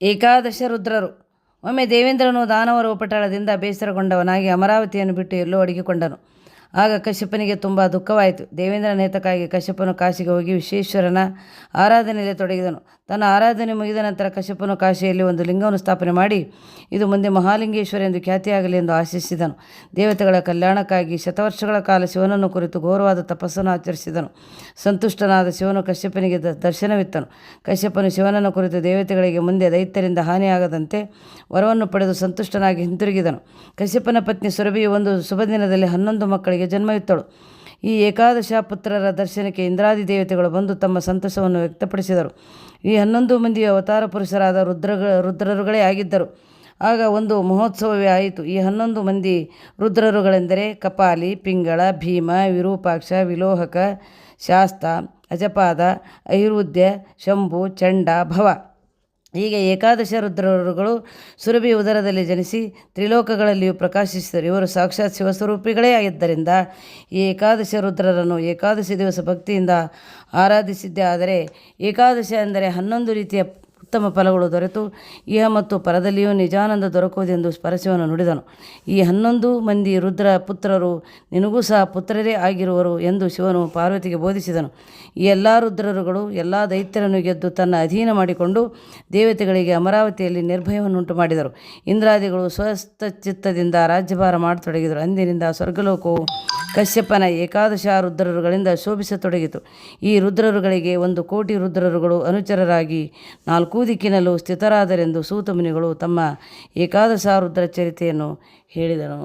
ಏಕಾದಶ ರುದ್ರರು. ಒಮ್ಮೆ ದೇವೇಂದ್ರನು ದಾನವರ ಉಪಟಳದಿಂದ ಬೇಸರಗೊಂಡವನಾಗಿ ಅಮರಾವತಿಯನ್ನು ಬಿಟ್ಟು ಎಲ್ಲೋ ಅಡಗಿಕೊಂಡನು. ಆಗ ಕಶ್ಯಪನಿಗೆ ತುಂಬ ದುಃಖವಾಯಿತು. ದೇವೇಂದ್ರನ ಹಿತಕ್ಕಾಗಿ ಕಶ್ಯಪನು ಕಾಶಿಗೆ ಹೋಗಿ ವಿಶ್ವೇಶ್ವರನ ಆರಾಧನೆಯಲ್ಲಿ ತೊಡಗಿದನು. ತನ್ನ ಆರಾಧನೆ ಮುಗಿದ ನಂತರ ಕಶ್ಯಪನು ಕಾಶಿಯಲ್ಲಿ ಒಂದು ಲಿಂಗವನ್ನು ಸ್ಥಾಪನೆ ಮಾಡಿ ಇದು ಮುಂದೆ ಮಹಾಲಿಂಗೇಶ್ವರ ಎಂದು ಖ್ಯಾತಿಯಾಗಲಿ ಎಂದು ಆಶಿಸಿದನು. ದೇವತೆಗಳ ಕಲ್ಯಾಣಕ್ಕಾಗಿ ಶತವರ್ಷಗಳ ಕಾಲ ಶಿವನನ್ನು ಕುರಿತು ಘೋರವಾದ ತಪಸ್ಸನ್ನು ಆಚರಿಸಿದನು. ಸಂತುಷ್ಟನಾದ ಶಿವನು ಕಶ್ಯಪನಿಗೆ ದರ್ಶನವಿತ್ತನು. ಕಶ್ಯಪನು ಶಿವನನ್ನು ಕುರಿತು ದೇವತೆಗಳಿಗೆ ಮುಂದೆ ದೈತ್ಯರಿಂದ ಹಾನಿಯಾಗದಂತೆ ವರವನ್ನು ಪಡೆದು ಸಂತುಷ್ಟನಾಗಿ ಹಿಂತಿರುಗಿದನು. ಕಶ್ಯಪನ ಪತ್ನಿ ಸುರಭಿಯು ಒಂದು ಶುಭ ದಿನದಲ್ಲಿ 11 ಮಕ್ಕಳಿಗೆ ಜನ್ಮವಿತ್ತಳು. ಈ ಏಕಾದಶ ಪುತ್ರರ ದರ್ಶನಕ್ಕೆ ಇಂದ್ರಾದಿ ದೇವತೆಗಳು ಬಂದು ತಮ್ಮ ಸಂತಸವನ್ನು ವ್ಯಕ್ತಪಡಿಸಿದರು. ಈ 11 ಮಂದಿಯ ಅವತಾರ ಪುರುಷರಾದ ರುದ್ರರುಗಳೇ ಆಗಿದ್ದರು. ಆಗ ಒಂದು ಮಹೋತ್ಸವವೇ ಆಯಿತು. ಈ 11 ಮಂದಿ ರುದ್ರರುಗಳೆಂದರೆ ಕಪಾಲಿ, ಪಿಂಗಳ, ಭೀಮ, ವಿರೂಪಾಕ್ಷ, ವಿಲೋಹಕ, ಶಾಸ್ತ, ಅಜಪಾದ, ಐರುಧ್ಯ, ಶಂಭು, ಚಂಡ, ಭವ. ಹೀಗೆ ಏಕಾದಶ ರುದ್ರರುಗಳು ಸುರಭಿ ಉದರದಲ್ಲಿ ಜನಿಸಿ ತ್ರಿಲೋಕಗಳಲ್ಲಿಯೂ ಪ್ರಕಾಶಿಸಿದರು. ಇವರು ಸಾಕ್ಷಾತ್ ಶಿವಸ್ವರೂಪಿಗಳೇ ಆಗಿದ್ದರಿಂದ ಈ ಏಕಾದಶ ರುದ್ರರನ್ನು ಏಕಾದಶಿ ದಿವಸ ಭಕ್ತಿಯಿಂದ ಆರಾಧಿಸಿದ್ದೇ ಆದರೆ ಏಕಾದಶಿ ಅಂದರೆ 11 ರೀತಿಯ ಉತ್ತಮ ಫಲಗಳು ದೊರೆತು ಇಹ ಮತ್ತು ಪರದಲ್ಲಿಯೂ ನಿಜಾನಂದ ದೊರಕುವುದೆಂದು ಪರಶಿವನು ನುಡಿದನು. ಈ 11 ಮಂದಿ ರುದ್ರ ಪುತ್ರರು ನಿನಗೂ ಸಹ ಪುತ್ರರೇ ಆಗಿರುವರು ಎಂದು ಶಿವನು ಪಾರ್ವತಿಗೆ ಬೋಧಿಸಿದನು. ಈ ಎಲ್ಲ ರುದ್ರರುಗಳು ಎಲ್ಲ ದೈತ್ಯರನ್ನು ಗೆದ್ದು ತನ್ನ ಅಧೀನ ಮಾಡಿಕೊಂಡು ದೇವತೆಗಳಿಗೆ ಅಮರಾವತಿಯಲ್ಲಿ ನಿರ್ಭಯವನ್ನುಂಟು ಮಾಡಿದರು. ಇಂದ್ರಾದಿಗಳು ಸ್ವಸ್ಥಚಿತ್ತದಿಂದ ರಾಜ್ಯಭಾರ ಮಾಡತೊಡಗಿದರು. ಅಂದಿನಿಂದ ಸ್ವರ್ಗಲೋಕವು ಕಶ್ಯಪನ ಏಕಾದಶ ರುದ್ರರುಗಳಿಂದ ಶೋಭಿಸತೊಡಗಿತು. ಈ ರುದ್ರರುಗಳಿಗೆ 1 ಕೋಟಿ ರುದ್ರರುಗಳು ಅನುಚರರಾಗಿ 4 ದಿಕ್ಕಿನಲ್ಲೂ ಸ್ಥಿತರಾದರೆಂದು ಸೂತ ಮುನಿಗಳು ತಮ್ಮ ಏಕಾದಶ ರುದ್ರ ಚರಿತೆಯನ್ನು ಹೇಳಿದನು.